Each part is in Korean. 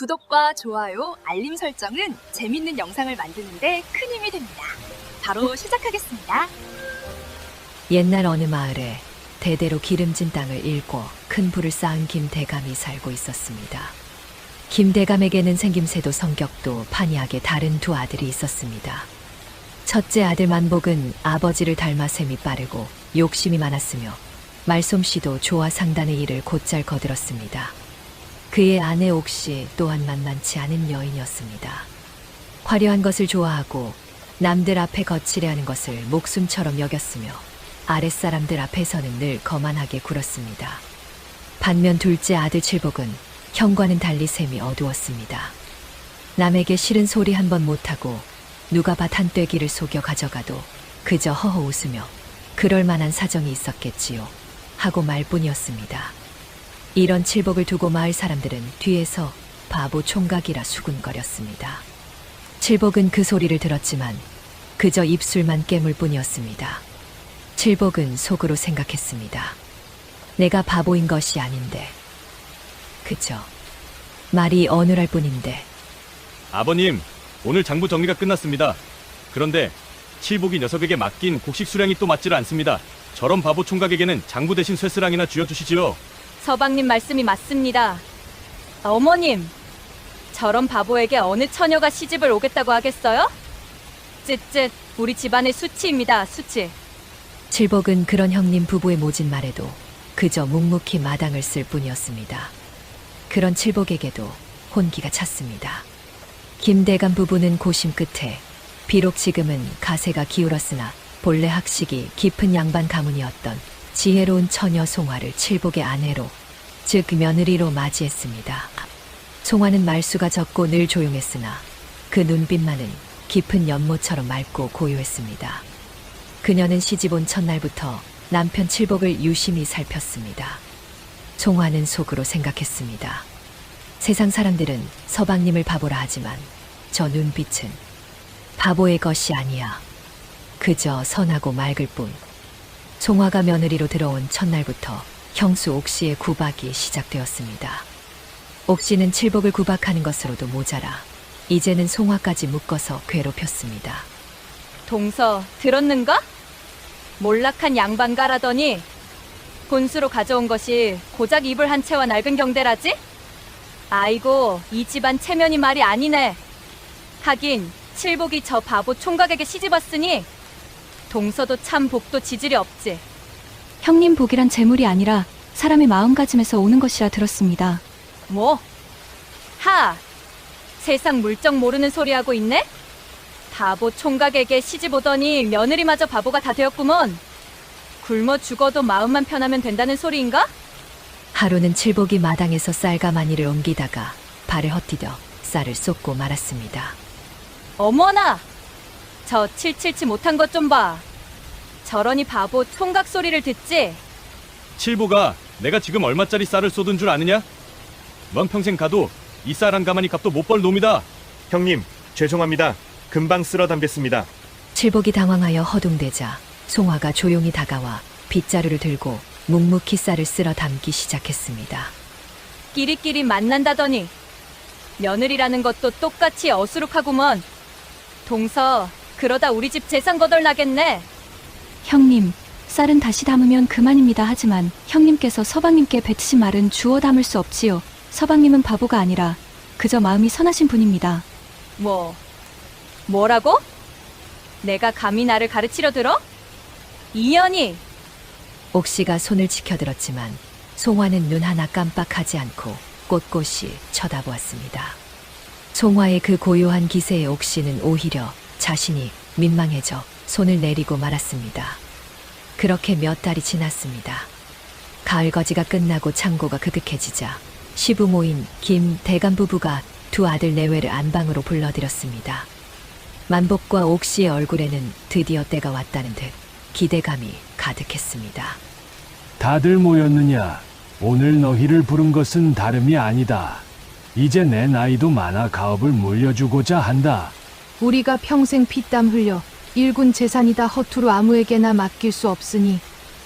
구독과 좋아요, 알림 설정은 재밌는 영상을 만드는데 큰 힘이 됩니다. 바로 시작하겠습니다. 옛날 어느 마을에 대대로 기름진 땅을 잃고 큰 부를 쌓은 김대감이 살고 있었습니다. 김대감에게는 생김새도 성격도 판이하게 다른 두 아들이 있었습니다. 첫째 아들 만복은 아버지를 닮아 셈이 빠르고 욕심이 많았으며 말솜씨도 좋아 상단의 일을 곧잘 거들었습니다. 그의 아내 옥시 또한 만만치 않은 여인이었습니다. 화려한 것을 좋아하고 남들 앞에 거칠해하는 것을 목숨처럼 여겼으며 아랫사람들 앞에서는 늘 거만하게 굴었습니다. 반면 둘째 아들 칠복은 형과는 달리 셈이 어두웠습니다. 남에게 싫은 소리 한 번 못하고 누가 밭 한 떼기를 속여 가져가도 그저 허허 웃으며 그럴 만한 사정이 있었겠지요 하고 말 뿐이었습니다. 이런 칠복을 두고 마을 사람들은 뒤에서 바보 총각이라 수군거렸습니다. 칠복은 그 소리를 들었지만 그저 입술만 깨물 뿐이었습니다. 칠복은 속으로 생각했습니다. 내가 바보인 것이 아닌데 그저 말이 어눌할 뿐인데. 아버님, 오늘 장부 정리가 끝났습니다. 그런데 칠복이 녀석에게 맡긴 곡식 수량이 또 맞질 않습니다. 저런 바보 총각에게는 장부 대신 쇠스랑이나 쥐어주시지요. 서방님 말씀이 맞습니다. 어머님, 저런 바보에게 어느 처녀가 시집을 오겠다고 하겠어요? 쯧쯧, 우리 집안의 수치입니다, 수치. 칠복은 그런 형님 부부의 모진 말에도 그저 묵묵히 마당을 쓸 뿐이었습니다. 그런 칠복에게도 혼기가 찼습니다. 김대감 부부는 고심 끝에 비록 지금은 가세가 기울었으나 본래 학식이 깊은 양반 가문이었던 지혜로운 처녀 송화를 칠복의 아내로, 즉 며느리로 맞이했습니다. 송화는 말수가 적고 늘 조용했으나 그 눈빛만은 깊은 연못처럼 맑고 고요했습니다. 그녀는 시집 온 첫날부터 남편 칠복을 유심히 살폈습니다. 송화는 속으로 생각했습니다. 세상 사람들은 서방님을 바보라 하지만 저 눈빛은 바보의 것이 아니야. 그저 선하고 맑을 뿐. 송화가 며느리로 들어온 첫날부터 형수 옥시의 구박이 시작되었습니다. 옥시는 칠복을 구박하는 것으로도 모자라 이제는 송화까지 묶어서 괴롭혔습니다. 동서, 들었는가? 몰락한 양반가라더니 본수로 가져온 것이 고작 이불 한 채와 낡은 경대라지? 아이고, 이 집안 체면이 말이 아니네. 하긴 칠복이 저 바보 총각에게 시집왔으니 동서도 참 복도 지질이 없지. 형님 복이란 재물이 아니라 사람의 마음가짐에서 오는 것이라 들었습니다. 뭐? 하! 세상 물정 모르는 소리 하고 있네? 바보 총각에게 시집 오더니 며느리마저 바보가 다 되었구먼. 굶어 죽어도 마음만 편하면 된다는 소리인가? 하루는 칠복이 마당에서 쌀과 마니를 옮기다가 발을 헛디뎌 쌀을 쏟고 말았습니다. 어머나! 저 칠칠치 못한 것 좀 봐. 저러니 바보 총각 소리를 듣지? 칠복아, 내가 지금 얼마짜리 쌀을 쏟은 줄 아느냐? 넌 평생 가도 이 쌀 한 가마니 값도 못 벌 놈이다. 형님, 죄송합니다. 금방 쓸어 담겠습니다. 칠복이 당황하여 허둥대자 송화가 조용히 다가와 빗자루를 들고 묵묵히 쌀을 쓸어 담기 시작했습니다. 끼리끼리 만난다더니 며느리라는 것도 똑같이 어수룩하구먼. 동서, 그러다 우리 집 재산 거덜나겠네. 형님, 쌀은 다시 담으면 그만입니다. 하지만 형님께서 서방님께 뱉으신 말은 주워 담을 수 없지요. 서방님은 바보가 아니라 그저 마음이 선하신 분입니다. 뭐라고? 내가 감히 나를 가르치려 들어? 이연이! 옥시가 손을 지켜들었지만 송화는 눈 하나 깜빡하지 않고 꼿꼿이 쳐다보았습니다. 송화의 그 고요한 기세에 옥시는 오히려 자신이 민망해져 손을 내리고 말았습니다. 그렇게 몇 달이 지났습니다. 가을 거지가 끝나고 창고가 그득해지자 시부모인 김대감 부부가 두 아들 내외를 안방으로 불러들였습니다. 만복과 옥시의 얼굴에는 드디어 때가 왔다는 듯 기대감이 가득했습니다. 다들 모였느냐? 오늘 너희를 부른 것은 다름이 아니다. 이제 내 나이도 많아 가업을 물려주고자 한다. 우리가 평생 피땀 흘려 일군 재산이다 허투루 아무에게나 맡길 수 없으니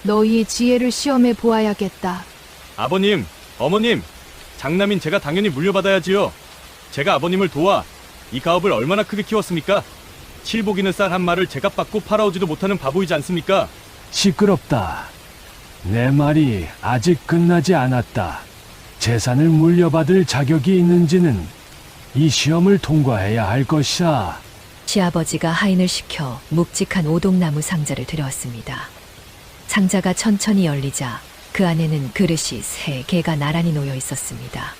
너희의 지혜를 시험해 보아야겠다. 아버님, 어머님, 장남인 제가 당연히 물려받아야지요. 제가 아버님을 도와 이 가업을 얼마나 크게 키웠습니까? 칠복이는 쌀 한 마를 제값 받고 팔아오지도 못하는 바보이지 않습니까? 시끄럽다. 내 말이 아직 끝나지 않았다. 재산을 물려받을 자격이 있는지는 이 시험을 통과해야 할 것이다. 시아버지가 하인을 시켜 묵직한 오동나무 상자를 들여왔습니다. 상자가 천천히 열리자 그 안에는 그릇이 3개가 나란히 놓여 있었습니다.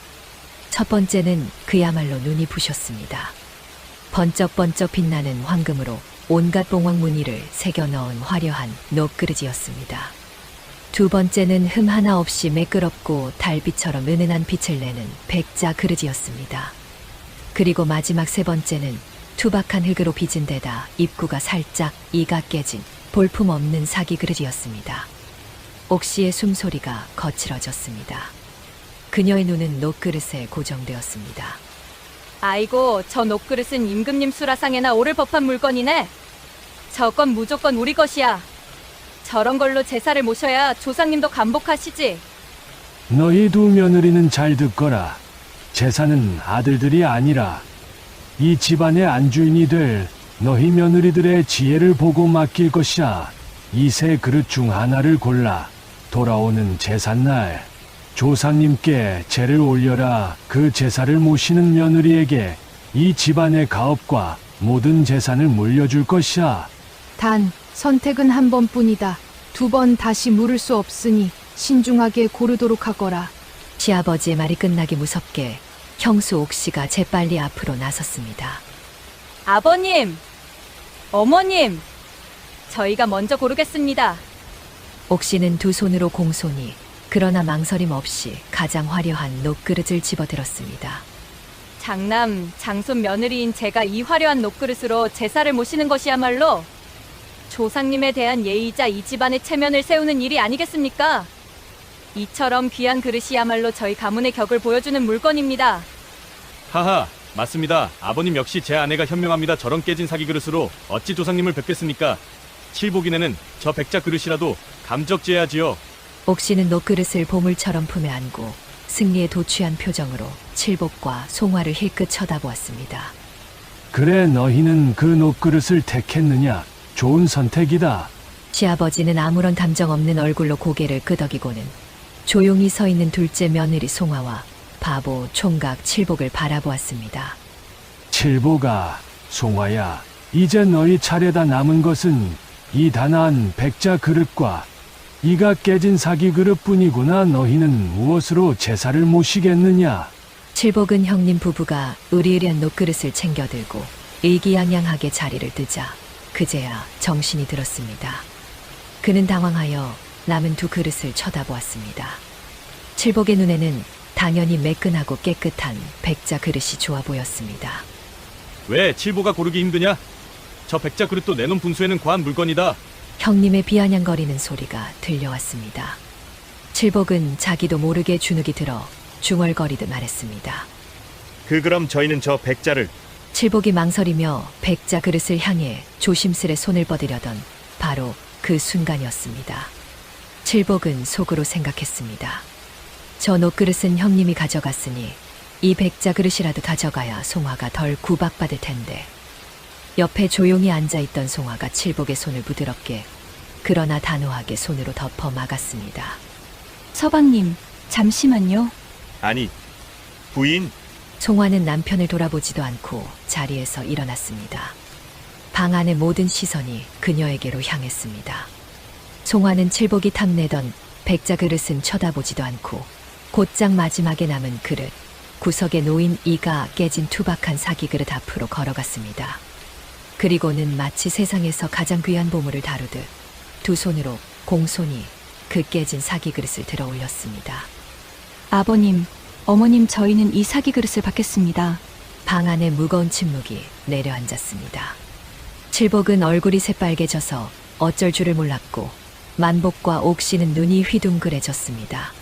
첫 번째는 그야말로 눈이 부셨습니다. 번쩍번쩍 빛나는 황금으로 온갖 봉황 무늬를 새겨 넣은 화려한 녹그릇이었습니다. 두 번째는 흠 하나 없이 매끄럽고 달빛처럼 은은한 빛을 내는 백자 그릇이었습니다. 그리고 마지막 세 번째는 투박한 흙으로 빚은 데다 입구가 살짝 이가 깨진 볼품없는 사기 그릇이었습니다. 옥시의 숨소리가 거칠어졌습니다. 그녀의 눈은 녹그릇에 고정되었습니다. 아이고, 저 녹그릇은 임금님 수라상에나 오를 법한 물건이네. 저건 무조건 우리 것이야. 저런 걸로 제사를 모셔야 조상님도 감복하시지. 너희 두 며느리는 잘 듣거라. 제사는 아들들이 아니라 이 집안의 안주인이 될 너희 며느리들의 지혜를 보고 맡길 것이야. 이 세 그릇 중 하나를 골라 돌아오는 제삿날 조상님께 제를 올려라. 그 제사를 모시는 며느리에게 이 집안의 가업과 모든 재산을 물려줄 것이야. 단, 선택은 한 번뿐이다. 2번 다시 물을 수 없으니 신중하게 고르도록 하거라. 시아버지의 말이 끝나기 무섭게 형수 옥시가 재빨리 앞으로 나섰습니다. 아버님, 어머님, 저희가 먼저 고르겠습니다. 옥시는 두 손으로 공손히 그러나 망설임 없이 가장 화려한 녹그릇을 집어들었습니다. 장남, 장손 며느리인 제가 이 화려한 녹그릇으로 제사를 모시는 것이야말로 조상님에 대한 예의이자 이 집안의 체면을 세우는 일이 아니겠습니까? 이처럼 귀한 그릇이야말로 저희 가문의 격을 보여주는 물건입니다. 하하, 맞습니다. 아버님 역시 제 아내가 현명합니다. 저런 깨진 사기 그릇으로 어찌 조상님을 뵙겠습니까? 칠복이네는 저 백자 그릇이라도 감적지어야지요. 옥시는 녹그릇을 보물처럼 품에 안고 승리에 도취한 표정으로 칠복과 송화를 힐끗 쳐다보았습니다. 그래, 너희는 그 녹그릇을 택했느냐? 좋은 선택이다. 시아버지는 아무런 감정 없는 얼굴로 고개를 끄덕이고는 조용히 서 있는 둘째 며느리 송화와 바보 총각 칠복을 바라보았습니다. 칠보가, 송화야, 이제 너희 차례다. 남은 것은 이 단아한 백자 그릇과 이가 깨진 사기 그릇뿐이구나. 너희는 무엇으로 제사를 모시겠느냐? 칠복은 형님 부부가 으리으리한 녹그릇을 챙겨들고 의기양양하게 자리를 뜨자 그제야 정신이 들었습니다. 그는 당황하여 남은 두 그릇을 쳐다보았습니다. 칠복의 눈에는 당연히 매끈하고 깨끗한 백자 그릇이 좋아 보였습니다. 왜 칠보가 고르기 힘드냐? 저 백자 그릇도 내놓은 분수에는 과한 물건이다. 형님의 비아냥거리는 소리가 들려왔습니다. 칠복은 자기도 모르게 주눅이 들어 중얼거리듯 말했습니다. 그럼 저희는 저 백자를. 칠복이 망설이며 백자 그릇을 향해 조심스레 손을 뻗으려던 바로 그 순간이었습니다. 칠복은 속으로 생각했습니다. 저 녹그릇은 형님이 가져갔으니 이 백자 그릇이라도 가져가야 송화가 덜 구박받을 텐데. 옆에 조용히 앉아있던 송화가 칠복의 손을 부드럽게 그러나 단호하게 손으로 덮어 막았습니다. 서방님, 잠시만요. 아니, 부인. 송화는 남편을 돌아보지도 않고 자리에서 일어났습니다. 방 안의 모든 시선이 그녀에게로 향했습니다. 송화는 칠복이 탐내던 백자 그릇은 쳐다보지도 않고 곧장 마지막에 남은 그릇, 구석에 놓인 이가 깨진 투박한 사기 그릇 앞으로 걸어갔습니다. 그리고는 마치 세상에서 가장 귀한 보물을 다루듯 두 손으로 공손히 그 깨진 사기 그릇을 들어 올렸습니다. 아버님, 어머님, 저희는 이 사기 그릇을 받겠습니다. 방 안에 무거운 침묵이 내려앉았습니다. 칠복은 얼굴이 새빨개져서 어쩔 줄을 몰랐고 만복과 옥시는 눈이 휘둥그레졌습니다.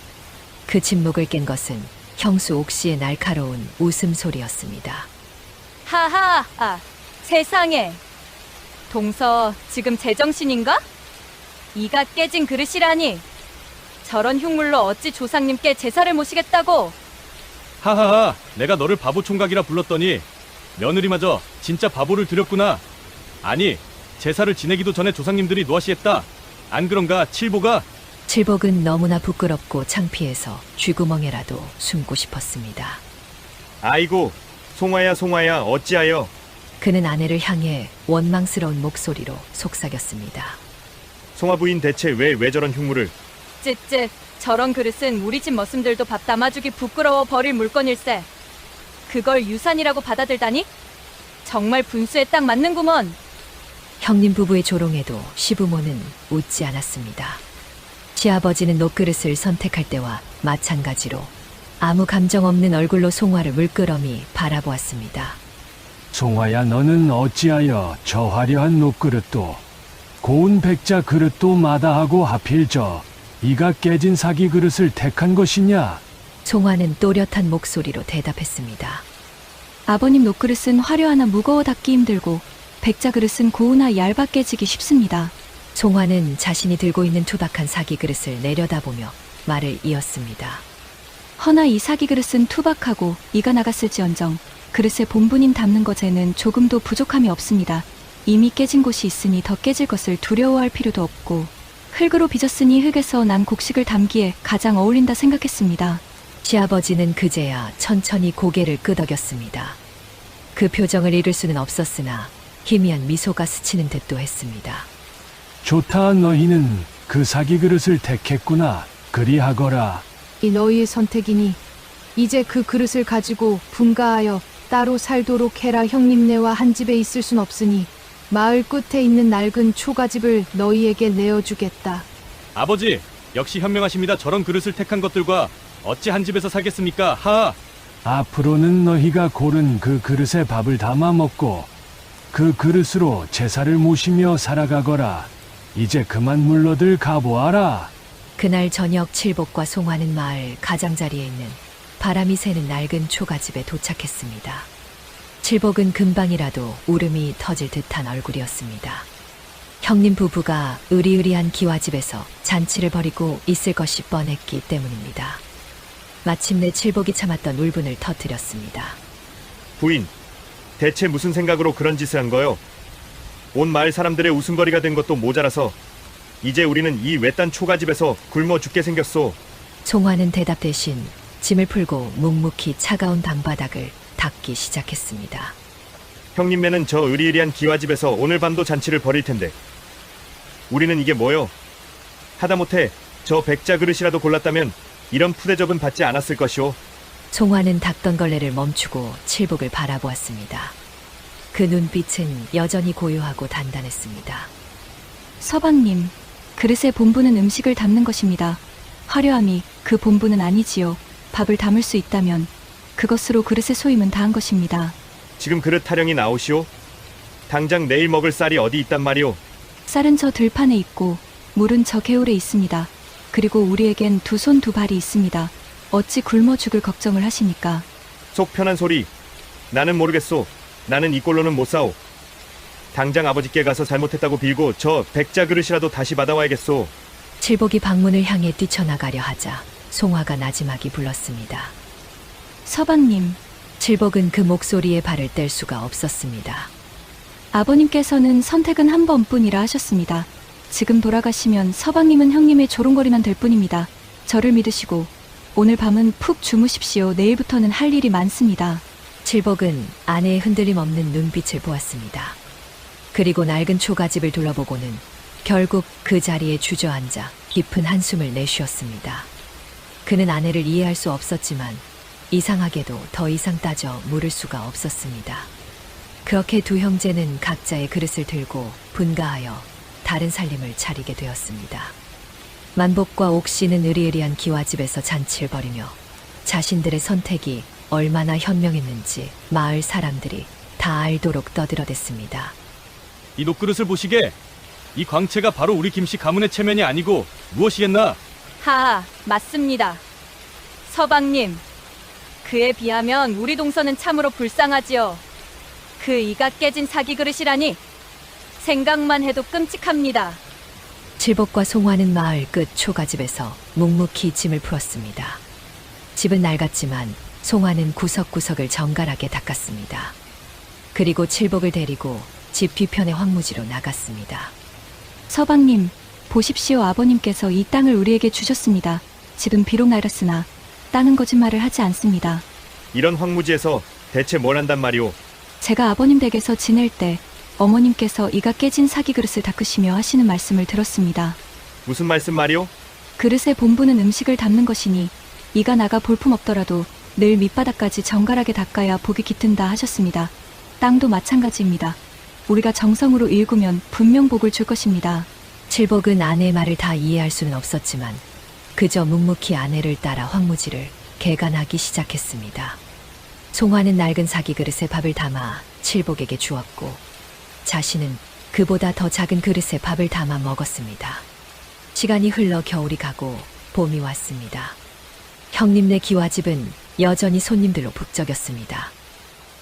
그 침묵을 깬 것은 형수 옥시의 날카로운 웃음소리였습니다. 하하, 세상에. 동서, 지금 제정신인가? 이가 깨진 그릇이라니. 저런 흉물로 어찌 조상님께 제사를 모시겠다고? 하하하, 내가 너를 바보 총각이라 불렀더니 며느리마저 진짜 바보를 들였구나. 아니, 제사를 지내기도 전에 조상님들이 노하시했다. 안 그런가, 칠보가? 칠복은 너무나 부끄럽고 창피해서 쥐구멍에라도 숨고 싶었습니다. 아이고, 송화야 송화야 어찌하여. 그는 아내를 향해 원망스러운 목소리로 속삭였습니다. 송화 부인 대체 왜 저런 흉물을. 쯧쯧, 저런 그릇은 우리 집 머슴들도 밥 담아주기 부끄러워 버릴 물건일세. 그걸 유산이라고 받아들다니? 정말 분수에 딱 맞는구먼. 형님 부부의 조롱에도 시부모는 웃지 않았습니다. 시아버지는 녹그릇을 선택할 때와 마찬가지로 아무 감정 없는 얼굴로 송화를 물끄러미 바라보았습니다. 송화야, 너는 어찌하여 저 화려한 녹그릇도 고운 백자 그릇도 마다하고 하필 저 이가 깨진 사기 그릇을 택한 것이냐? 송화는 또렷한 목소리로 대답했습니다. 아버님 녹그릇은 화려하나 무거워 닫기 힘들고 백자 그릇은 고우나 얇아 깨지기 쉽습니다. 송화는 자신이 들고 있는 투박한 사기 그릇을 내려다보며 말을 이었습니다. 허나 이 사기 그릇은 투박하고 이가 나갔을지언정 그릇의 본분인 담는 것에는 조금도 부족함이 없습니다. 이미 깨진 곳이 있으니 더 깨질 것을 두려워할 필요도 없고 흙으로 빚었으니 흙에서 난 곡식을 담기에 가장 어울린다 생각했습니다. 시아버지는 그제야 천천히 고개를 끄덕였습니다. 그 표정을 잃을 수는 없었으나 희미한 미소가 스치는 듯도 했습니다. 좋다, 너희는 그 사기 그릇을 택했구나. 그리하거라. 이 너희의 선택이니 이제 그 그릇을 가지고 분가하여 따로 살도록 해라. 형님네와 한 집에 있을 순 없으니 마을 끝에 있는 낡은 초가집을 너희에게 내어주겠다. 아버지, 역시 현명하십니다. 저런 그릇을 택한 것들과 어찌 한 집에서 살겠습니까? 하하. 앞으로는 너희가 고른 그 그릇에 밥을 담아 먹고 그 그릇으로 제사를 모시며 살아가거라. 이제 그만 물러들 가보아라. 그날 저녁 칠복과 송화는 마을 가장자리에 있는 바람이 새는 낡은 초가집에 도착했습니다. 칠복은 금방이라도 울음이 터질 듯한 얼굴이었습니다. 형님 부부가 으리으리한 기와집에서 잔치를 벌이고 있을 것이 뻔했기 때문입니다. 마침내 칠복이 참았던 울분을 터뜨렸습니다. 부인, 대체 무슨 생각으로 그런 짓을 한 거요? 온 마을 사람들의 웃음거리가 된 것도 모자라서 이제 우리는 이 외딴 초가집에서 굶어 죽게 생겼소. 송화는 대답 대신 짐을 풀고 묵묵히 차가운 방바닥을 닦기 시작했습니다. 형님네는 저 으리으리한 기와집에서 오늘 밤도 잔치를 벌일 텐데 우리는 이게 뭐요? 하다못해 저 백자 그릇이라도 골랐다면 이런 푸대접은 받지 않았을 것이오. 송화는 닦던 걸레를 멈추고 칠복을 바라보았습니다. 그 눈빛은 여전히 고요하고 단단했습니다. 서방님, 그릇의 본분은 음식을 담는 것입니다. 화려함이 그 본분은 아니지요. 밥을 담을 수 있다면 그것으로 그릇의 소임은 다한 것입니다. 지금 그릇 타령이 나오시오? 당장 내일 먹을 쌀이 어디 있단 말이오? 쌀은 저 들판에 있고 물은 저 개울에 있습니다. 그리고 우리에겐 두 손 두 발이 있습니다. 어찌 굶어 죽을 걱정을 하시니까. 속 편한 소리. 나는 모르겠소. 나는 이 꼴로는 못 사오. 당장 아버지께 가서 잘못했다고 빌고 저 백자 그릇이라도 다시 받아와야겠소. 칠복이 방문을 향해 뛰쳐나가려 하자 송화가 나지막이 불렀습니다. 서방님, 칠복은 그 목소리에 발을 뗄 수가 없었습니다. 아버님께서는 선택은 한 번뿐이라 하셨습니다. 지금 돌아가시면 서방님은 형님의 조롱거리만 될 뿐입니다. 저를 믿으시고 오늘 밤은 푹 주무십시오. 내일부터는 할 일이 많습니다. 칠복은 아내의 흔들림 없는 눈빛을 보았습니다. 그리고 낡은 초가집을 둘러보고는 결국 그 자리에 주저앉아 깊은 한숨을 내쉬었습니다. 그는 아내를 이해할 수 없었지만 이상하게도 더 이상 따져 물을 수가 없었습니다. 그렇게 두 형제는 각자의 그릇을 들고 분가하여 다른 살림을 차리게 되었습니다. 만복과 옥시는 으리으리한 기와집에서 잔치를 벌이며 자신들의 선택이 얼마나 현명했는지 마을 사람들이 다 알도록 떠들어댔습니다. 이 녹그릇을 보시게. 이 광채가 바로 우리 김씨 가문의 체면이 아니고 무엇이겠나? 하하, 맞습니다. 서방님, 그에 비하면 우리 동서는 참으로 불쌍하지요. 그 이가 깨진 사기 그릇이라니 생각만 해도 끔찍합니다. 칠복과 송화는 마을 끝 초가집에서 묵묵히 짐을 풀었습니다. 집은 낡았지만 송화는 구석구석을 정갈하게 닦았습니다. 그리고 칠복을 데리고 집 뒤편의 황무지로 나갔습니다. 서방님, 보십시오. 아버님께서 이 땅을 우리에게 주셨습니다. 집은 비록 낡았으나 땅은 거짓말을 하지 않습니다. 이런 황무지에서 대체 뭘 한단 말이오? 제가 아버님 댁에서 지낼 때 어머님께서 이가 깨진 사기 그릇을 닦으시며 하시는 말씀을 들었습니다. 무슨 말씀 말이오? 그릇의 본분은 음식을 담는 것이니 이가 나가 볼품 없더라도 늘 밑바닥까지 정갈하게 닦아야 복이 깃든다 하셨습니다. 땅도 마찬가지입니다. 우리가 정성으로 일구면 분명 복을 줄 것입니다. 칠복은 아내의 말을 다 이해할 수는 없었지만 그저 묵묵히 아내를 따라 황무지를 개간하기 시작했습니다. 송화는 낡은 사기 그릇에 밥을 담아 칠복에게 주었고 자신은 그보다 더 작은 그릇에 밥을 담아 먹었습니다. 시간이 흘러 겨울이 가고 봄이 왔습니다. 형님네 기와집은 여전히 손님들로 북적였습니다.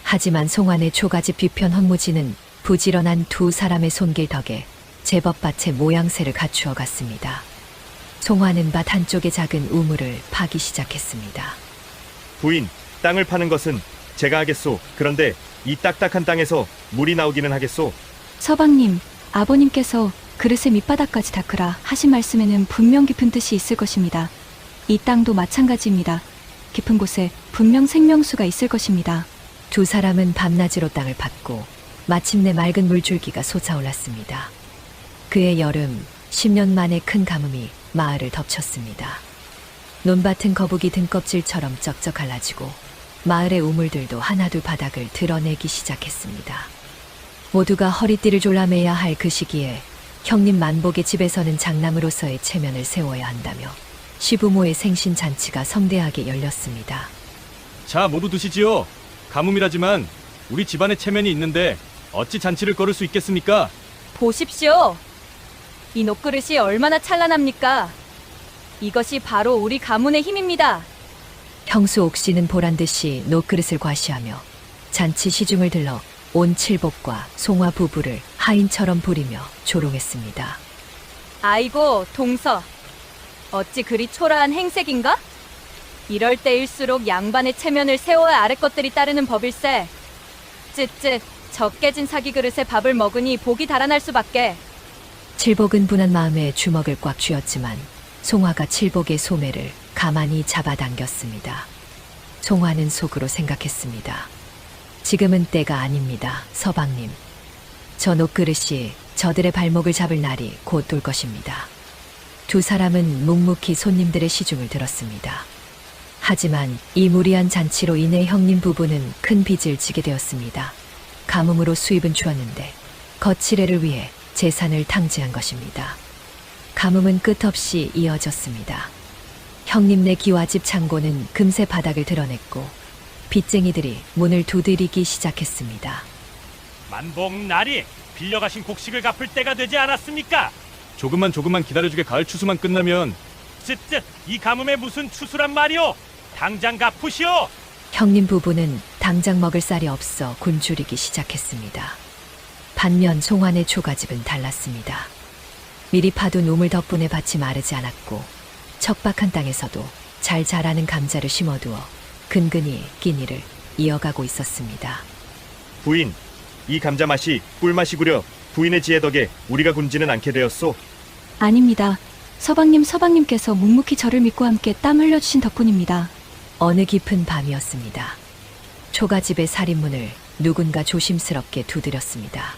하지만 송환의 초가집 뒤편 황무지는 부지런한 두 사람의 손길 덕에 제법 밭의 모양새를 갖추어 갔습니다. 송환은 밭 한쪽의 작은 우물을 파기 시작했습니다. 부인, 땅을 파는 것은 제가 하겠소. 그런데 이 딱딱한 땅에서 물이 나오기는 하겠소. 서방님, 아버님께서 그릇의 밑바닥까지 닦으라 하신 말씀에는 분명 깊은 뜻이 있을 것입니다. 이 땅도 마찬가지입니다. 깊은 곳에 분명 생명수가 있을 것입니다. 두 사람은 밤낮으로 땅을 팠고 마침내 맑은 물줄기가 솟아올랐습니다. 그해 여름 10년 만에 큰 가뭄이 마을을 덮쳤습니다. 논밭은 거북이 등껍질처럼 쩍쩍 갈라지고 마을의 우물들도 하나둘 바닥을 드러내기 시작했습니다. 모두가 허리띠를 졸라매야 할 그 시기에 형님 만복의 집에서는 장남으로서의 체면을 세워야 한다며 시부모의 생신잔치가 성대하게 열렸습니다. 자, 모두 드시지요. 가뭄이라지만 우리 집안에 체면이 있는데 어찌 잔치를 거를 수 있겠습니까? 보십시오. 이 녹그릇이 얼마나 찬란합니까? 이것이 바로 우리 가문의 힘입니다. 형수 옥씨는 보란듯이 녹그릇을 과시하며 잔치 시중을 들러 온 칠복과 송화 부부를 하인처럼 부리며 조롱했습니다. 아이고, 동서. 어찌 그리 초라한 행색인가? 이럴 때일수록 양반의 체면을 세워야 아래 것들이 따르는 법일세. 쯧쯧, 저 깨진 사기 그릇에 밥을 먹으니 복이 달아날 수밖에. 칠복은 분한 마음에 주먹을 꽉 쥐었지만 송화가 칠복의 소매를 가만히 잡아당겼습니다. 송화는 속으로 생각했습니다. 지금은 때가 아닙니다, 서방님. 저 녹그릇이 저들의 발목을 잡을 날이 곧 올 것입니다. 두 사람은 묵묵히 손님들의 시중을 들었습니다. 하지만 이 무리한 잔치로 인해 형님 부부는 큰 빚을 지게 되었습니다. 가뭄으로 수입은 줄었는데 거칠애를 위해 재산을 탕진한 것입니다. 가뭄은 끝없이 이어졌습니다. 형님네 기와집 창고는 금세 바닥을 드러냈고 빚쟁이들이 문을 두드리기 시작했습니다. 만복날이 빌려가신 곡식을 갚을 때가 되지 않았습니까? 조금만 기다려주게. 가을 추수만 끝나면. 쯧쯧, 이 가뭄에 무슨 추수란 말이오? 당장 갚으시오. 형님 부부는 당장 먹을 쌀이 없어 굶주리기 시작했습니다. 반면 송환의 초가집은 달랐습니다. 미리 파둔 우물 덕분에 밭이 마르지 않았고 척박한 땅에서도 잘 자라는 감자를 심어두어 근근히 끼니를 이어가고 있었습니다. 부인, 이 감자 맛이 꿀맛이구려. 부인의 지혜 덕에 우리가 굶지는 않게 되었소. 아닙니다. 서방님께서 묵묵히 저를 믿고 함께 땀 흘려주신 덕분입니다. 어느 깊은 밤이었습니다. 초가집의 살인문을 누군가 조심스럽게 두드렸습니다.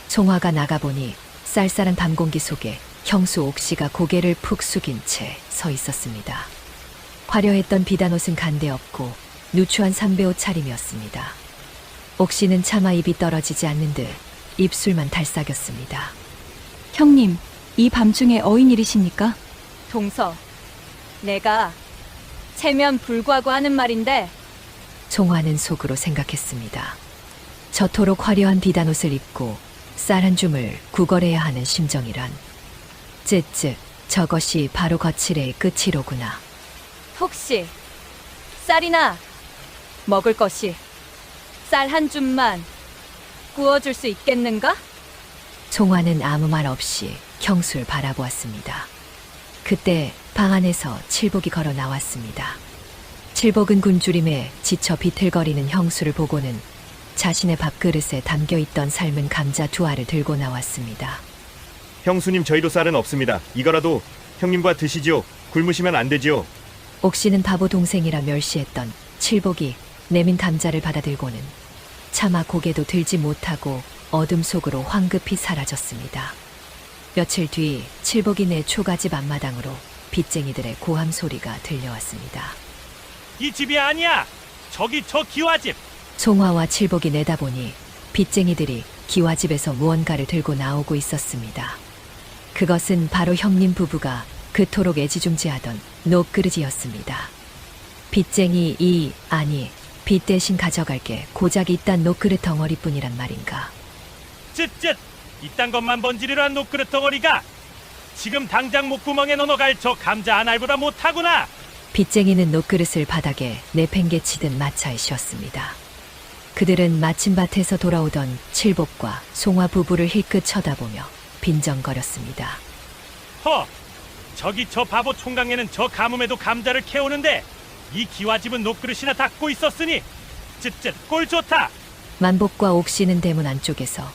송화가 나가보니 쌀쌀한 밤 공기 속에 형수 옥씨가 고개를 푹 숙인 채 서 있었습니다. 화려했던 비단옷은 간데없고 누추한 삼배옷 차림이었습니다. 옥씨는 차마 입이 떨어지지 않는 듯 입술만 달싹였습니다. 형님, 이 밤중에 어인일이십니까? 동서, 내가 체면 불구하고 하는 말인데 송화는 속으로 생각했습니다. 저토록 화려한 비단옷을 입고 쌀 한 줌을 구걸해야 하는 심정이란 쯧쯧, 저것이 바로 거칠의 끝이로구나. 혹시 쌀이나 먹을 것이 쌀 한 줌만 구워줄 수 있겠는가? 송화는 아무 말 없이 형수를 바라보았습니다. 그때 방 안에서 칠복이 걸어 나왔습니다. 칠복은 굶주림에 지쳐 비틀거리는 형수를 보고는 자신의 밥그릇에 담겨있던 삶은 감자 2알을 들고 나왔습니다. 형수님, 저희도 쌀은 없습니다. 이거라도 형님과 드시지요. 굶으시면 안 되지요. 옥시는 바보 동생이라 멸시했던 칠복이 내민 감자를 받아들고는 차마 고개도 들지 못하고 어둠 속으로 황급히 사라졌습니다. 며칠 뒤 칠복이 내 초가집 앞마당으로 빚쟁이들의 고함 소리가 들려왔습니다. 이 집이 아니야. 저기 저 기와집. 송화와 칠복이 내다보니 빚쟁이들이 기와집에서 무언가를 들고 나오고 있었습니다. 그것은 바로 형님 부부가 그토록 애지중지하던 녹그릇이었습니다. 빚쟁이 빚 대신 가져갈 게 고작 이딴 녹그릇 덩어리뿐이란 말인가. 쯧쯧. 이딴 것만 번지르르 한 녹그릇 덩어리가 지금 당장 목구멍에 넣어갈 저 감자 한 알보다 못하구나. 빚쟁이는 녹그릇을 바닥에 내팽개치듯 마차에 씌웠습니다. 그들은 마침밭에서 돌아오던 칠복과 송화 부부를 힐끗 쳐다보며 빈정거렸습니다. 허! 저기 저 바보 총각내는 저 가뭄에도 감자를 캐오는데 이 기와집은 녹그릇이나 닦고 있었으니 쯧쯧 꼴 좋다. 만복과 옥시는 대문 안쪽에서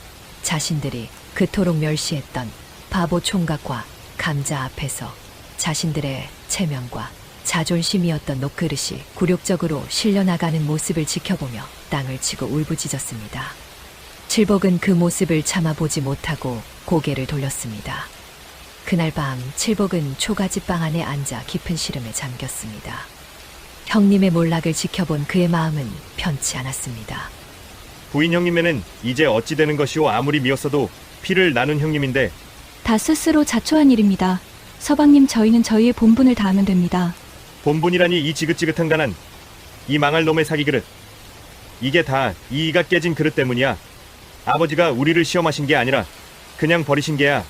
자신들이 그토록 멸시했던 바보 총각과 감자 앞에서 자신들의 체면과 자존심이었던 녹그릇이 굴욕적으로 실려나가는 모습을 지켜보며 땅을 치고 울부짖었습니다. 칠복은 그 모습을 참아보지 못하고 고개를 돌렸습니다. 그날 밤 칠복은 초가집 방 안에 앉아 깊은 시름에 잠겼습니다. 형님의 몰락을 지켜본 그의 마음은 편치 않았습니다. 부인 형님에는 이제 어찌 되는 것이오. 아무리 미웠어도 피를 나눈 형님인데. 다 스스로 자초한 일입니다. 서방님, 저희는 저희의 본분을 다하면 됩니다. 본분이라니 이 지긋지긋한 가난, 이 망할 놈의 사기 그릇. 이게 다 이가 깨진 그릇 때문이야. 아버지가 우리를 시험하신 게 아니라 그냥 버리신 게야.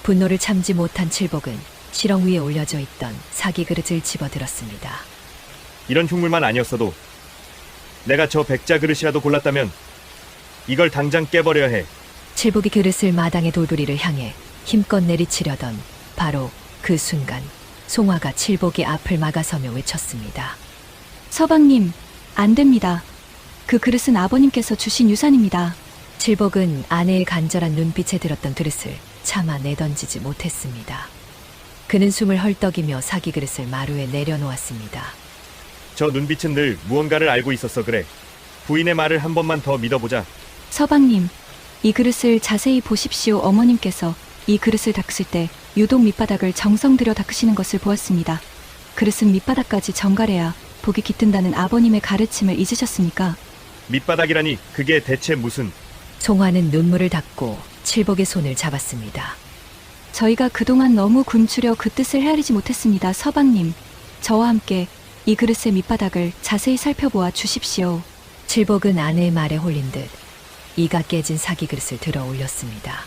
분노를 참지 못한 칠복은 시렁 위에 올려져 있던 사기 그릇을 집어들었습니다. 이런 흉물만 아니었어도 내가 저 백자 그릇이라도 골랐다면 이걸 당장 깨버려야 해. 칠복이 그릇을 마당의 돌부리를 향해 힘껏 내리치려던 바로 그 순간 송화가 칠복의 앞을 막아서며 외쳤습니다. 서방님, 안 됩니다. 그 그릇은 아버님께서 주신 유산입니다. 칠복은 아내의 간절한 눈빛에 들었던 그릇을 차마 내던지지 못했습니다. 그는 숨을 헐떡이며 사기 그릇을 마루에 내려놓았습니다. 저 눈빛은 늘 무언가를 알고 있었어. 그래, 부인의 말을 한 번만 더 믿어보자. 서방님, 이 그릇을 자세히 보십시오. 어머님께서 이 그릇을 닦으실 때 유독 밑바닥을 정성 들여 닦으시는 것을 보았습니다. 그릇은 밑바닥까지 정갈해야 복이 깃든다는 아버님의 가르침을 잊으셨습니까? 밑바닥이라니 그게 대체 무슨... 송화는 눈물을 닦고 칠복의 손을 잡았습니다. 저희가 그동안 너무 굶주려 그 뜻을 헤아리지 못했습니다. 서방님, 저와 함께 이 그릇의 밑바닥을 자세히 살펴보아 주십시오. 칠복은 아내의 말에 홀린 듯 이가 깨진 사기 그릇을 들어 올렸습니다.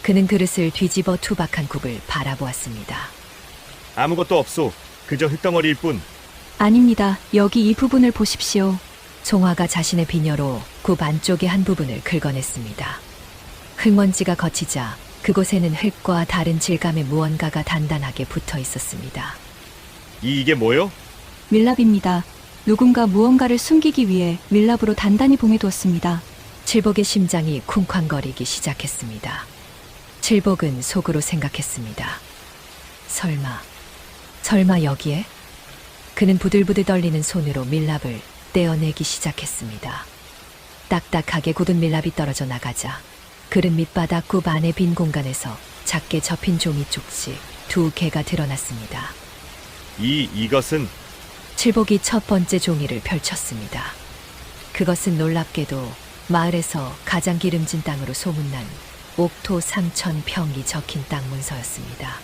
그는 그릇을 뒤집어 투박한 굽을 바라보았습니다. 아무것도 없소. 그저 흙덩어리일 뿐. 아닙니다. 여기 이 부분을 보십시오. 송화가 자신의 비녀로 굽 안쪽의 한 부분을 긁어냈습니다. 흙먼지가 거치자 그곳에는 흙과 다른 질감의 무언가가 단단하게 붙어 있었습니다. 이게 뭐요? 밀랍입니다. 누군가 무언가를 숨기기 위해 밀랍으로 단단히 봉해두었습니다. 칠복의 심장이 쿵쾅거리기 시작했습니다. 칠복은 속으로 생각했습니다. 설마 여기에? 그는 부들부들 떨리는 손으로 밀랍을 떼어내기 시작했습니다. 딱딱하게 굳은 밀랍이 떨어져 나가자 그릇 밑바닥 굽 안의 빈 공간에서 작게 접힌 종이 쪽지 2개가 드러났습니다. 이것은... 칠복이 첫 번째 종이를 펼쳤습니다. 그것은 놀랍게도 마을에서 가장 기름진 땅으로 소문난 옥토 3,000평이 적힌 땅 문서였습니다.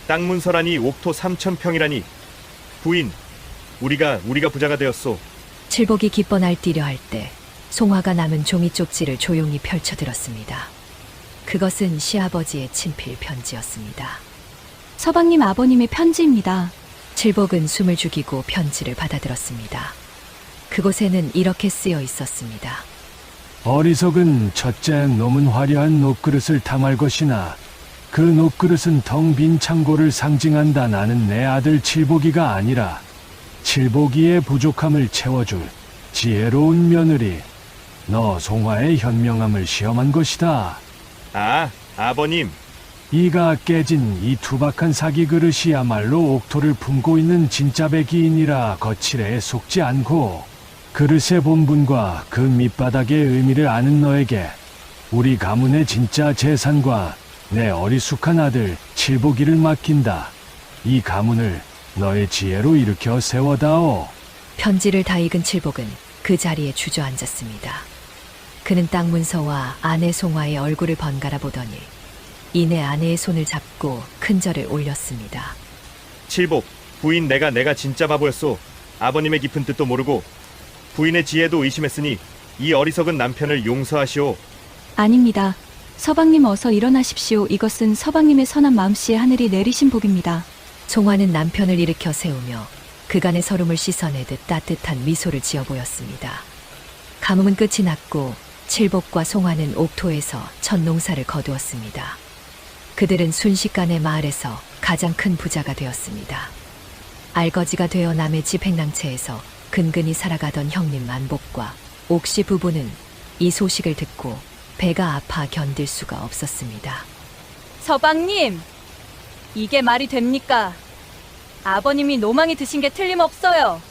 땅 문서라니 옥토 3,000평이라니. 부인, 우리가 부자가 되었소. 칠복이 기뻐 날뛰려 할 때 송화가 남은 종이 쪽지를 조용히 펼쳐들었습니다. 그것은 시아버지의 친필 편지였습니다. 서방님 아버님의 편지입니다. 칠복은 숨을 죽이고 편지를 받아들었습니다. 그곳에는 이렇게 쓰여 있었습니다. 어리석은 첫째 놈은 화려한 녹그릇을 탐할 것이나 그 녹그릇은 텅 빈 창고를 상징한다. 나는 내 아들 칠복이가 아니라 칠복이의 부족함을 채워줄 지혜로운 며느리. 너 송화의 현명함을 시험한 것이다. 아, 아버님. 이가 깨진 이 투박한 사기 그릇이야말로 옥토를 품고 있는 진짜 백이인이라 거칠에 속지 않고 그릇의 본분과 그 밑바닥의 의미를 아는 너에게 우리 가문의 진짜 재산과 내 어리숙한 아들 칠복이를 맡긴다. 이 가문을 너의 지혜로 일으켜 세워다오. 편지를 다 읽은 칠복은 그 자리에 주저앉았습니다. 그는 땅 문서와 아내 송화의 얼굴을 번갈아 보더니 이내 아내의 손을 잡고 큰 절을 올렸습니다. 칠복, 부인 내가 진짜 바보였소. 아버님의 깊은 뜻도 모르고 부인의 지혜도 의심했으니 이 어리석은 남편을 용서하시오. 아닙니다. 서방님 어서 일어나십시오. 이것은 서방님의 선한 마음씨에 하늘이 내리신 복입니다. 송화는 남편을 일으켜 세우며 그간의 서름을 씻어내듯 따뜻한 미소를 지어 보였습니다. 가뭄은 끝이 났고 칠복과 송화는 옥토에서 첫 농사를 거두었습니다. 그들은 순식간에 마을에서 가장 큰 부자가 되었습니다. 알거지가 되어 남의 집 행랑채에서 근근히 살아가던 형님 만복과 옥씨 부부는 이 소식을 듣고 배가 아파 견딜 수가 없었습니다. 서방님, 이게 말이 됩니까? 아버님이 노망이 드신 게 틀림없어요.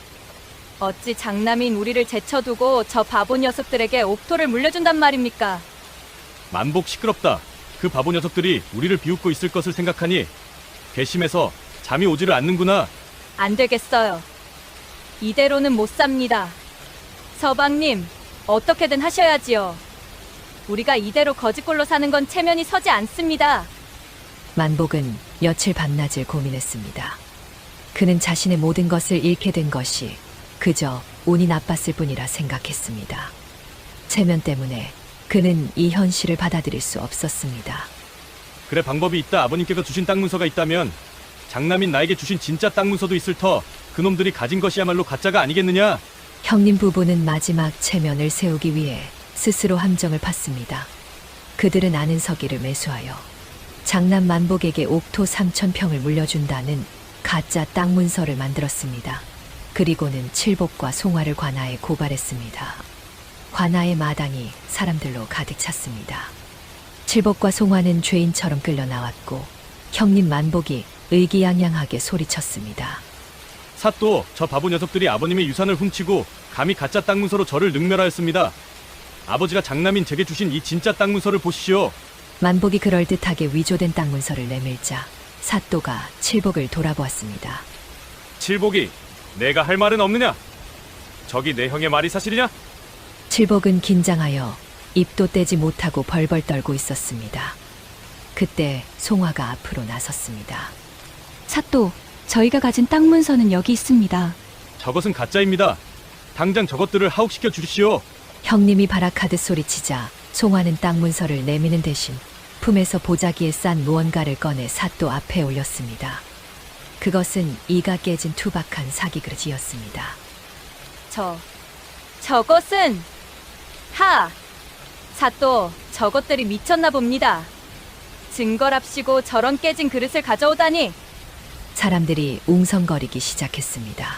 어찌 장남인 우리를 제쳐두고 저 바보 녀석들에게 옥토를 물려준단 말입니까? 만복 시끄럽다. 그 바보 녀석들이 우리를 비웃고 있을 것을 생각하니 괘씸해서 잠이 오지를 않는구나. 안 되겠어요. 이대로는 못 삽니다. 서방님, 어떻게든 하셔야지요. 우리가 이대로 거지꼴로 사는 건 체면이 서지 않습니다. 만복은 며칠 밤낮을 고민했습니다. 그는 자신의 모든 것을 잃게 된 것이 그저 운이 나빴을 뿐이라 생각했습니다. 체면 때문에 그는 이 현실을 받아들일 수 없었습니다. 그래, 방법이 있다. 아버님께서 주신 땅 문서가 있다면 장남인 나에게 주신 진짜 땅 문서도 있을 터 그놈들이 가진 것이야말로 가짜가 아니겠느냐? 형님 부부는 마지막 체면을 세우기 위해 스스로 함정을 팠습니다. 그들은 아는 서기를 매수하여 장남 만복에게 옥토 3,000평을 물려준다는 가짜 땅 문서를 만들었습니다. 그리고는 칠복과 송화를 관아에 고발했습니다. 관아의 마당이 사람들로 가득 찼습니다. 칠복과 송화는 죄인처럼 끌려 나왔고 형님 만복이 의기양양하게 소리쳤습니다. 사또, 저 바보 녀석들이 아버님의 유산을 훔치고 감히 가짜 땅 문서로 저를 능멸하였습니다. 아버지가 장남인 제게 주신 이 진짜 땅 문서를 보시오. 만복이 그럴듯하게 위조된 땅 문서를 내밀자 사또가 칠복을 돌아보았습니다. 칠복이, 내가 할 말은 없느냐? 저기 내 형의 말이 사실이냐? 칠복은 긴장하여 입도 떼지 못하고 벌벌 떨고 있었습니다. 그때 송화가 앞으로 나섰습니다. 사또, 저희가 가진 땅 문서는 여기 있습니다. 저것은 가짜입니다. 당장 저것들을 하옥시켜 주시오. 형님이 발악하듯 소리치자 송화는 땅 문서를 내미는 대신 품에서 보자기에 싼 무언가를 꺼내 사또 앞에 올렸습니다. 그것은 이가 깨진 투박한 사기 그릇이었습니다. 저것은 사또, 저것들이 미쳤나 봅니다. 증거랍시고 저런 깨진 그릇을 가져오다니. 사람들이 웅성거리기 시작했습니다.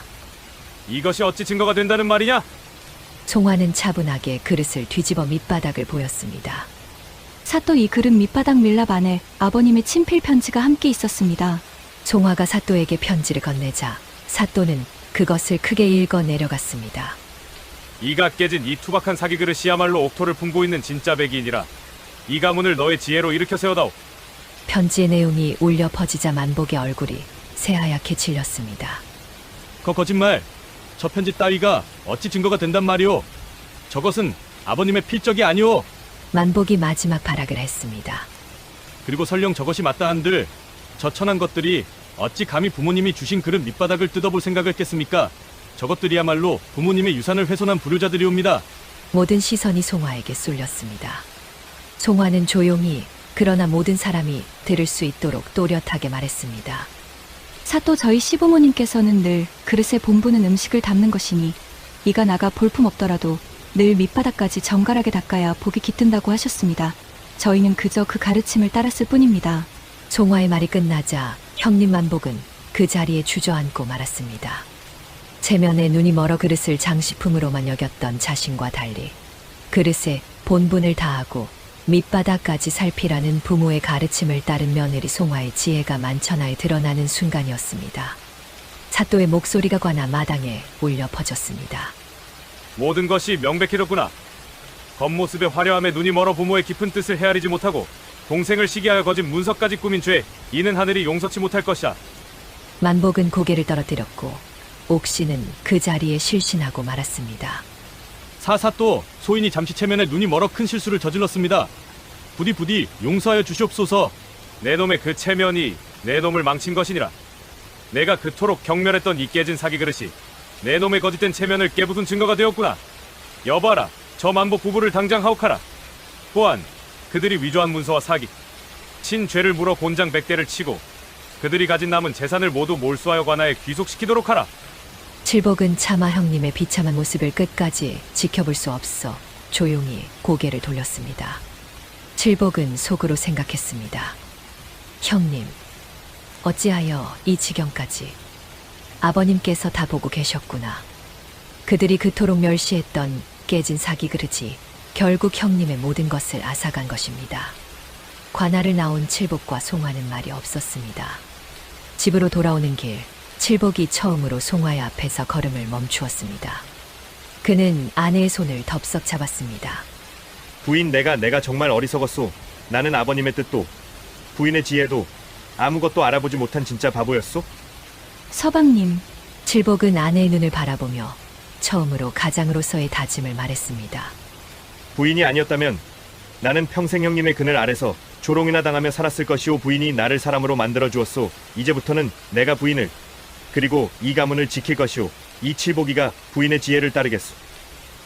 이것이 어찌 증거가 된다는 말이냐? 송화는 차분하게 그릇을 뒤집어 밑바닥을 보였습니다. 사또, 이 그릇 밑바닥 밀랍 안에 아버님의 친필 편지가 함께 있었습니다. 송화가 사또에게 편지를 건네자 사또는 그것을 크게 읽어 내려갔습니다. 이가 깨진 이 투박한 사기 그릇이야말로 옥토를 품고 있는 진짜 백이인이라. 이 가문을 너의 지혜로 일으켜 세워다오. 편지의 내용이 울려 퍼지자 만복의 얼굴이 새하얗게 질렸습니다. 거짓말. 저 편지 따위가 어찌 증거가 된단 말이오. 저것은 아버님의 필적이 아니오. 만복이 마지막 발악을 했습니다. 그리고 설령 저것이 맞다 한들 저 천한 것들이 어찌 감히 부모님이 주신 그릇 밑바닥을 뜯어볼 생각을 했겠습니까? 저것들이야말로 부모님의 유산을 훼손한 불효자들이옵니다. 모든 시선이 송화에게 쏠렸습니다. 송화는 조용히 그러나 모든 사람이 들을 수 있도록 또렷하게 말했습니다. 사또, 저희 시부모님께서는 늘 그릇에 본분은 음식을 담는 것이니 이가 나가 볼품없더라도 늘 밑바닥까지 정갈하게 닦아야 복이 깃든다고 하셨습니다. 저희는 그저 그 가르침을 따랐을 뿐입니다. 송화의 말이 끝나자 형님 만복은 그 자리에 주저앉고 말았습니다. 체면에 눈이 멀어 그릇을 장식품으로만 여겼던 자신과 달리 그릇에 본분을 다하고 밑바닥까지 살피라는 부모의 가르침을 따른 며느리 송화의 지혜가 만천하에 드러나는 순간이었습니다. 사또의 목소리가 관아 마당에 울려 퍼졌습니다. 모든 것이 명백해졌구나. 겉모습의 화려함에 눈이 멀어 부모의 깊은 뜻을 헤아리지 못하고 동생을 시기하여 거짓 문서까지 꾸민 죄, 이는 하늘이 용서치 못할 것이야. 만복은 고개를 떨어뜨렸고 옥시는 그 자리에 실신하고 말았습니다. 사사또 소인이 잠시 체면에 눈이 멀어 큰 실수를 저질렀습니다. 부디 용서하여 주시옵소서. 내 놈의 그 체면이 내 놈을 망친 것이니라. 내가 그토록 경멸했던 이 깨진 사기 그릇이 내 놈의 거짓된 체면을 깨부순 증거가 되었구나. 여봐라, 저 만복 부부를 당장 하옥하라. 또한 그들이 위조한 문서와 사기, 친죄를 물어 곤장 100대를 치고 그들이 가진 남은 재산을 모두 몰수하여 관아에 귀속시키도록 하라. 칠복은 차마 형님의 비참한 모습을 끝까지 지켜볼 수 없어 조용히 고개를 돌렸습니다. 칠복은 속으로 생각했습니다. 형님, 어찌하여 이 지경까지 아버님께서 다 보고 계셨구나. 그들이 그토록 멸시했던 깨진 사기 그릇이 결국 형님의 모든 것을 앗아간 것입니다. 관아를 나온 칠복과 송화는 말이 없었습니다. 집으로 돌아오는 길, 칠복이 처음으로 송화의 앞에서 걸음을 멈추었습니다. 그는 아내의 손을 덥석 잡았습니다. 부인, 내가 정말 어리석었소. 나는 아버님의 뜻도 부인의 지혜도 아무것도 알아보지 못한 진짜 바보였소. 서방님, 칠복은 아내의 눈을 바라보며 처음으로 가장으로서의 다짐을 말했습니다. 부인이 아니었다면 나는 평생 형님의 그늘 아래서 조롱이나 당하며 살았을 것이오. 부인이 나를 사람으로 만들어 주었소. 이제부터는 내가 부인을, 그리고 이 가문을 지킬 것이오. 이 칠복이가 부인의 지혜를 따르겠소.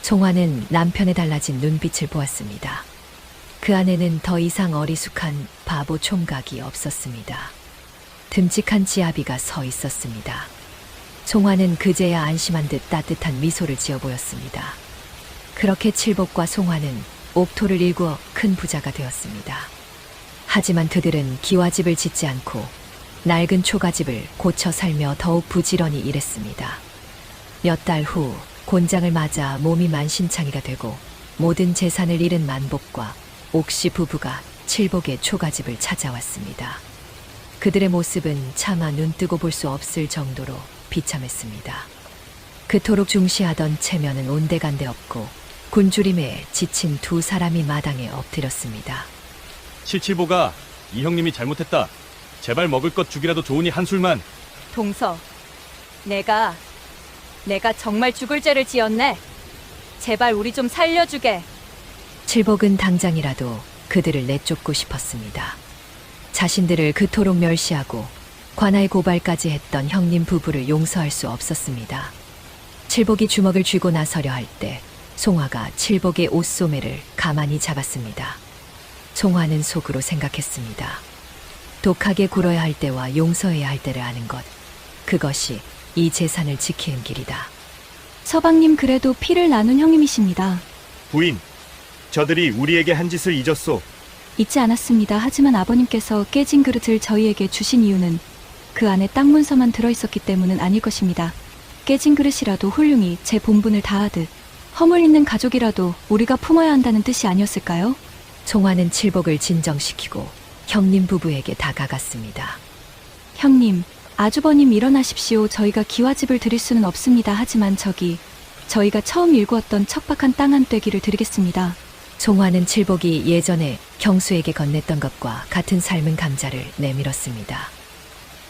송화는 남편의 달라진 눈빛을 보았습니다. 그 안에는 더 이상 어리숙한 바보 총각이 없었습니다. 듬직한 지아비가 서 있었습니다. 송화는 그제야 안심한 듯 따뜻한 미소를 지어 보였습니다. 그렇게 칠복과 송화는 옥토를 일구어 큰 부자가 되었습니다. 하지만 그들은 기와집을 짓지 않고 낡은 초가집을 고쳐 살며 더욱 부지런히 일했습니다. 몇 달 후 곤장을 맞아 몸이 만신창이가 되고 모든 재산을 잃은 만복과 옥시 부부가 칠복의 초가집을 찾아왔습니다. 그들의 모습은 차마 눈뜨고 볼 수 없을 정도로 비참했습니다. 그토록 중시하던 체면은 온데간데 없고 굶주림에 지친 두 사람이 마당에 엎드렸습니다. 칠칠보가 이 형님이 잘못했다. 제발 먹을 것 죽이라도 좋으니 한술만. 동서, 내가 정말 죽을 죄를 지었네. 제발 우리 좀 살려주게. 칠복은 당장이라도 그들을 내쫓고 싶었습니다. 자신들을 그토록 멸시하고 관아의 고발까지 했던 형님 부부를 용서할 수 없었습니다. 칠복이 주먹을 쥐고 나서려 할 때 송화가 칠복의 옷소매를 가만히 잡았습니다. 송화는 속으로 생각했습니다. 독하게 굴어야 할 때와 용서해야 할 때를 아는 것, 그것이 이 재산을 지키는 길이다. 서방님 그래도 피를 나눈 형님이십니다. 부인, 저들이 우리에게 한 짓을 잊었소. 잊지 않았습니다. 하지만 아버님께서 깨진 그릇을 저희에게 주신 이유는 그 안에 땅 문서만 들어있었기 때문은 아닐 것입니다. 깨진 그릇이라도 훌륭히 제 본분을 다하듯 허물 있는 가족이라도 우리가 품어야 한다는 뜻이 아니었을까요? 송화는 칠복을 진정시키고 형님 부부에게 다가갔습니다. 형님, 아주버님 일어나십시오. 저희가 기와집을 드릴 수는 없습니다. 하지만 저희가 처음 일구었던 척박한 땅 한 떼기를 드리겠습니다. 송화는 칠복이 예전에 경수에게 건넸던 것과 같은 삶은 감자를 내밀었습니다.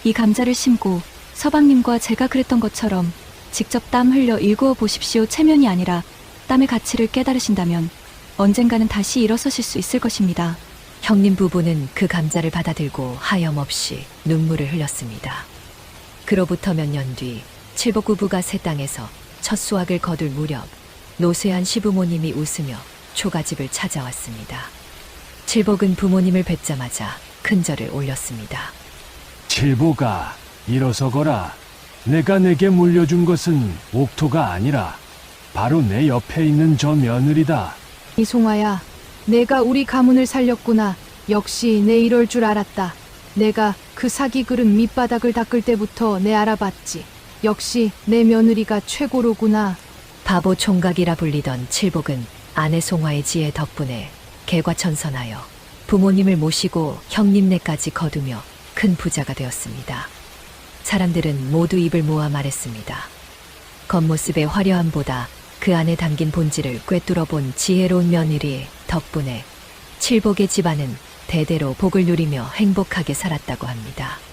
이 감자를 심고 서방님과 제가 그랬던 것처럼 직접 땀 흘려 일구어 보십시오. 체면이 아니라 땀의 가치를 깨달으신다면 언젠가는 다시 일어서실 수 있을 것입니다. 형님 부부는 그 감자를 받아들고 하염없이 눈물을 흘렸습니다. 그로부터 몇 년 뒤 칠복 부부가 새 땅에서 첫 수확을 거둘 무렵 노쇠한 시부모님이 웃으며 초가집을 찾아왔습니다. 칠복은 부모님을 뵙자마자 큰절을 올렸습니다. 칠복아, 일어서거라. 내가 내게 물려준 것은 옥토가 아니라 바로 내 옆에 있는 저 며느리다. 이송아야, 내가 우리 가문을 살렸구나. 역시 내 이럴 줄 알았다. 내가 그 사기 그릇 밑바닥을 닦을 때부터 내 알아봤지. 역시 내 며느리가 최고로구나. 바보 총각이라 불리던 칠복은 아내 송화의 지혜 덕분에 개과천선하여 부모님을 모시고 형님네까지 거두며 큰 부자가 되었습니다. 사람들은 모두 입을 모아 말했습니다. 겉모습의 화려함보다 그 안에 담긴 본질을 꿰뚫어 본 지혜로운 며느리 덕분에 칠복의 집안은 대대로 복을 누리며 행복하게 살았다고 합니다.